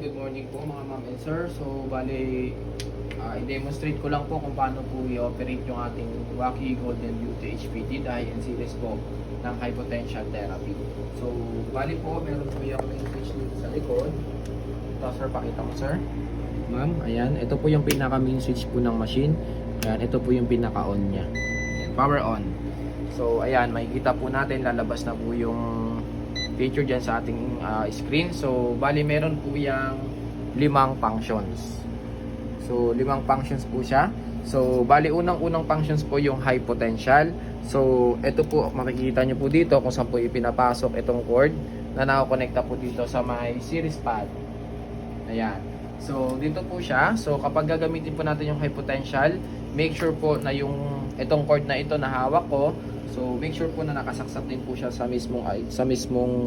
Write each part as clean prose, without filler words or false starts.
Good morning po mga ma'am and sir. So, bali, i-demonstrate ko lang po kung paano po i-operate yung ating Wacky Golden Beauty HPT dahil in series po ng high potential therapy. So, bali po, meron po yung main switch dito sa likod. Ito sir, pakita mo sir. Ma'am, ayan. Ito po yung pinaka main switch po ng machine. Ayan, ito po yung pinaka on nya. Ayan, power on. So, ayan, makikita po natin, lalabas na po yung feature dyan sa ating screen. So, bali meron po yung 5 functions. So, 5 functions po siya. So, bali unang-unang functions po yung high potential. So, ito po, makikita nyo po dito kung saan po ipinapasok itong cord na nakakonekta po dito sa may series pad. Ayan. So, dito po siya. So, kapag gagamitin po natin yung high potential, make sure po na yung itong cord na ito na hawak ko. So, make sure po na nakasaksak din po siya sa mismong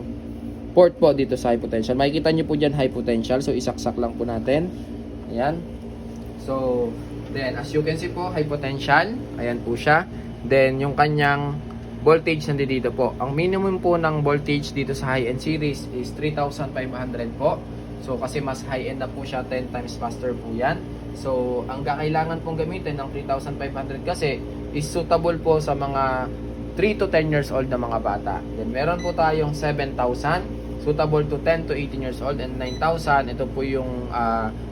port po dito sa high potential. Makikita nyo po dyan high potential. So, isaksak lang po natin. Ayan. So, then, as you can see po, high potential. Ayan po siya. Then, yung kanyang voltage nandito po. Ang minimum po ng voltage dito sa high-end series is 3,500 po. So, kasi mas high-end na po siya, 10 times faster po yan. So, ang kailangan pong gamitin ng 3,500 kasi is suitable po sa mga 3 to 10 years old na mga bata. Then, meron po tayong 7,000, suitable to 10 to 18 years old, and 9,000, ito po yung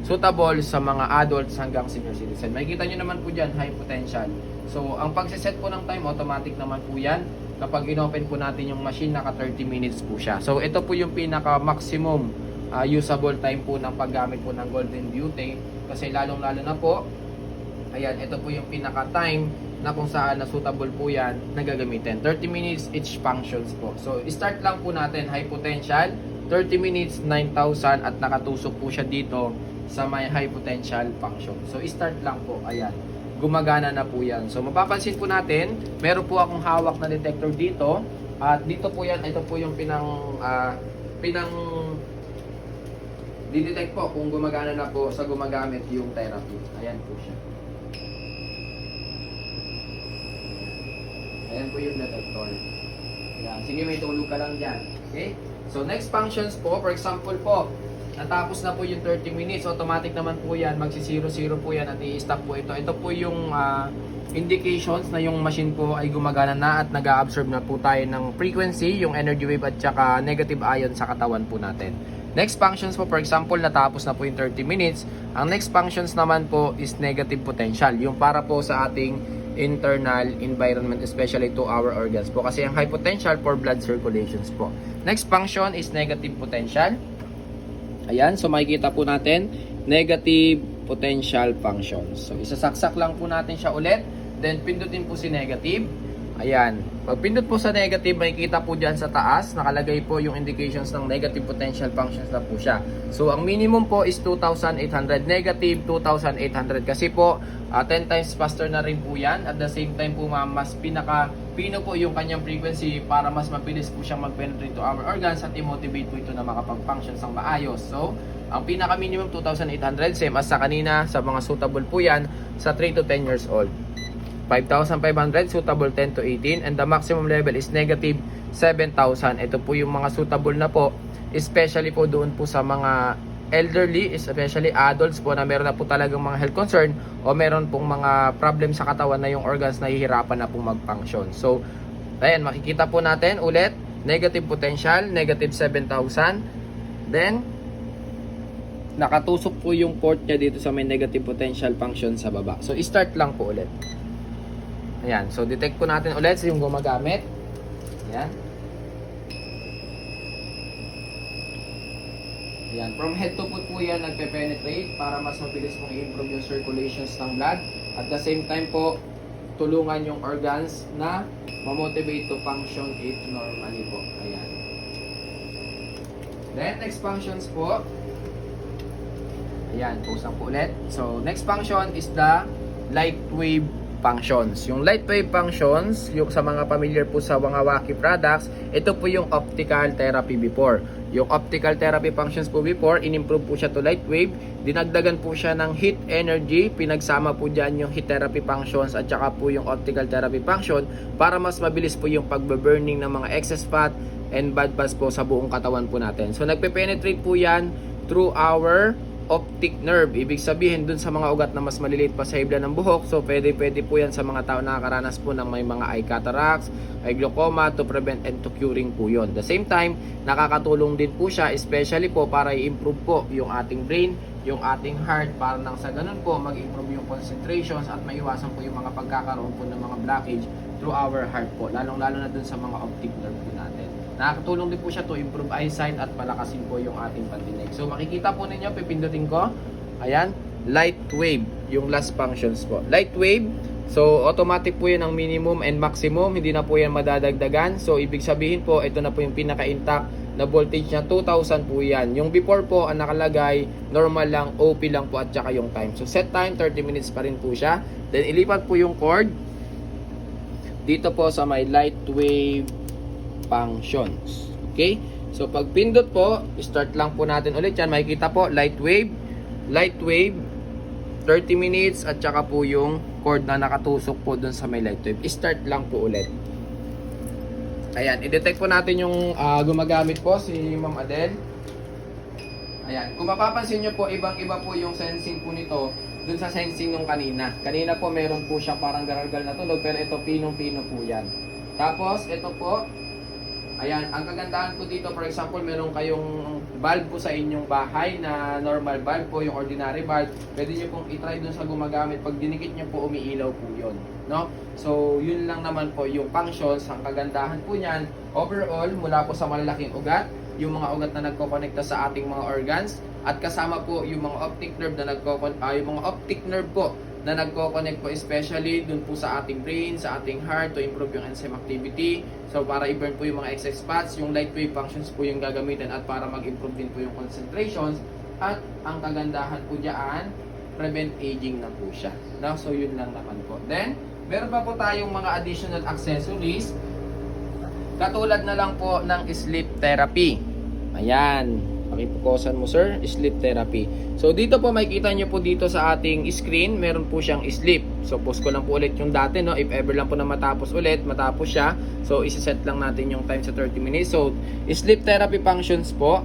suitable sa mga adults hanggang senior citizen. Makikita nyo naman po dyan, high potential. So, ang pagsiset po ng time, automatic naman po yan. Kapag inopen po natin yung machine, naka 30 minutes po siya. So, ito po yung pinaka-maximum usable time po ng paggamit po ng Golden Beauty. Kasi lalong-lalo na po, ayan, ito po yung pinaka-time na kung saan na suitable po yan na gagamitin. 30 minutes each functions po. So, start lang po natin, high potential, 30 minutes, 9,000 at nakatusok po siya dito sa may high potential function. So, start lang po, ayan. Gumagana na po yan. So, mapapansin po natin, meron po akong hawak na detector dito. At dito po yan, ito po yung didetect po kung gumagana na po sa gumagamit yung therapy. Ayan po siya. Ayan po yung detector. Ayan. Sige, may tulog ka lang dyan. Okay? So, next functions po, for example po, natapos na po yung 30 minutes, automatic naman po yan, magsi-0-0 po yan at i-stop po ito. Ito po yung indications na yung machine po ay gumagana na at nag-a-absorb na po tayo ng frequency, yung energy wave at saka negative ion sa katawan po natin. Next functions po, for example, natapos na po yung 30 minutes. Ang next functions naman po is negative potential, yung para po sa ating internal environment, especially to our organs po. Kasi ang high potential for blood circulations po. Next function is negative potential. Ayan, so makikita po natin, negative potential functions. So, isasaksak lang po natin siya ulit. Then, pindutin po si negative. Ayan. Pag pindot po sa negative, makikita po dyan sa taas, nakalagay po yung indications ng negative potential functions na po siya. So, ang minimum po is 2,800. Negative 2,800. Kasi po, 10 times faster na rin po yan. At the same time po, mas pino po yung kanyang frequency para mas mabilis po siyang mag-penetrate to our organs at i-motivate po ito na makapag-function sang maayos. So, ang pinaka-minimum 2,800, same as sa kanina, sa mga suitable po yan sa 3 to 10 years old. 5,500, suitable 10 to 18, and the maximum level is negative 7,000. Ito po yung mga suitable na po, especially po doon po sa mga elderly, especially adults po na meron na po talagang mga health concern o meron pong mga problem sa katawan na yung organs na hihirapan na po mag-function. So, ayan, makikita po natin ulit, negative potential, negative 7,000. Then, nakatusok po yung port niya dito sa may negative potential function sa baba. So, start lang po ulit. Ayan, so detect po natin ulit yung gumagamit. Ayan. Ayan, from head to foot po yan nagpe-penetrate para mas mabilis pong i-improve yung circulations ng blood. At the same time po, tulungan yung organs na ma-motivate to function it normally po. Ayan. Then, next functions po. Ayan, pusang po ulit. So, next function is the light wave functions. Yung light wave functions, yung sa mga familiar po sa mga Wacky products, ito po yung optical therapy before. Yung optical therapy functions po before, in-improve po siya to light wave, dinagdagan po siya ng heat energy, pinagsama po dyan yung heat therapy functions at saka po yung optical therapy function para mas mabilis po yung pagbe-burning ng mga excess fat and bad fats po sa buong katawan po natin. So nagpe-penetrate po yan through our optic nerve. Ibig sabihin dun sa mga ugat na mas maliliit pa sa hibla ng buhok. So pwede po yan sa mga tao na nakakaranas po ng may mga eye cataracts, eye glaucoma, to prevent and to curing po yun. The same time, nakakatulong din po siya especially po para i-improve po yung ating brain, yung ating heart, para nang sa ganun po mag-improve yung concentrations at maiwasan po yung mga pagkakaroon po ng mga blockage through our heart po, lalong-lalo na dun sa mga optic nerve po natin. Nakakatulong din po siya to improve eyesight at palakasin po yung ating pandinig. So makikita po ninyo, pipindutin ko, ayan, light wave, yung last functions po. Light wave, so automatic po yan ang minimum and maximum, hindi na po yan madadagdagan. So ibig sabihin po, ito na po yung pinaka-intact na voltage niya, 2,000 po yan. Yung before po, ang nakalagay, normal lang, OP lang po at saka yung time. So set time, 30 minutes pa rin po siya. Then ilipat po yung cord dito po sa may light wave functions. Okay? So pag pindot po, start lang po natin ulit yan. Makikita po, light wave, 30 minutes at saka po yung cord na nakatusok po dun sa may light wave. Start lang po ulit. Ayan, i-detect po natin yung gumagamit po si Ma'am Adele. Ayan, kung mapapansin nyo po, ibang-iba po yung sensing po nito dun sa sensing nung kanina. Kanina po meron po siya parang garalgal na tunog, pero ito pinong-pino po yan. Tapos, ito po, ayan, ang kagandahan po dito, for example, meron kayong bulb po sa inyong bahay na normal bulb po, yung ordinary bulb. Pwede nyo pong itry dun sa gumagamit. Pag dinikit nyo po, umiilaw po yun. No? So, yun lang naman po yung functions. Ang kagandahan po niyan, overall, mula po sa malalaking ugat, yung mga ugat na nagkokonekta sa ating mga organs, at kasama po yung mga optic nerve na yung mga optic nerve po na nagko-connect po especially dun po sa ating brain, sa ating heart to improve yung enzyme activity. So para i-burn po yung mga excess fats, yung light wave functions po yung gagamitin at para mag-improve din po yung concentrations. At ang kagandahan po diyan, prevent aging na po siya. No? So yun lang naman po. Then, meron pa po tayong mga additional accessories katulad na lang po ng sleep therapy. Ayan. Pakipukosan mo sir, sleep therapy. So dito po makikita nyo po dito sa ating screen, meron po siyang sleep. So pause ko lang po ulit yung dati, no? If ever lang po na matapos siya. So isa-set lang natin yung time sa 30 minutes. So sleep therapy functions po.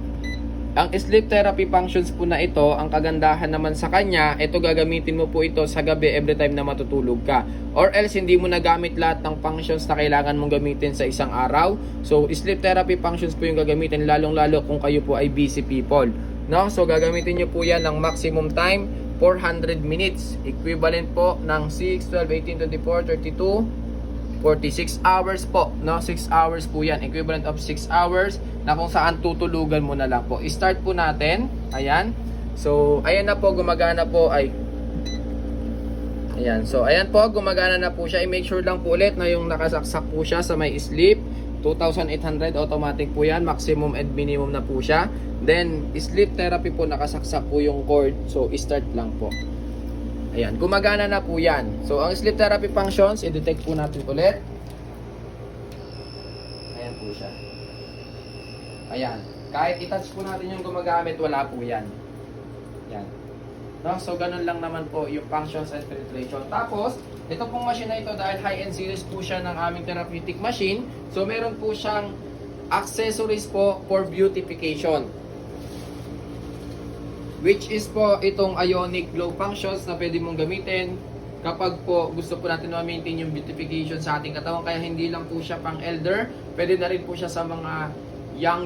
Ang sleep therapy functions po na ito, ang kagandahan naman sa kanya, ito gagamitin mo po ito sa gabi every time na matutulog ka. Or else hindi mo nagamit lahat ng functions na kailangan mong gamitin sa isang araw. So sleep therapy functions po yung gagamitin lalong-lalo kung kayo po ay busy people. No? So gagamitin nyo po yan ng maximum time 400 minutes. Equivalent po ng 6, 12, 18, 24, 32, 46 hours po, no? 6 hours po yan, equivalent of 6 hours na kung saan tutulugan mo na lang po. I-start po natin, ayan. So, ayan na po, gumagana po, ayan, so ayan po, gumagana na po siya. I-make sure lang po ulit na yung nakasaksak po siya sa may sleep, 2,800 automatic po yan, maximum and minimum na po siya. Then, sleep therapy po, nakasaksak po yung cord, so i-start lang po. Ayan, gumagana na po yan. So, ang sleep therapy functions, i-detect po natin ulit. Ayan po siya. Ayan. Kahit i-touch po natin yung gumagamit, wala po yan. Yan. No? So, ganun lang naman po yung functions and penetration. Tapos, ito pong machine na ito, dahil high-end series po siya ng aming therapeutic machine, so meron po siyang accessories po for beautification. Which is po itong ionic glow functions na pwede mong gamitin kapag po gusto po natin ma-maintain yung beautification sa ating katawan. Kaya hindi lang po siya pang elder, pwede na rin po siya sa mga young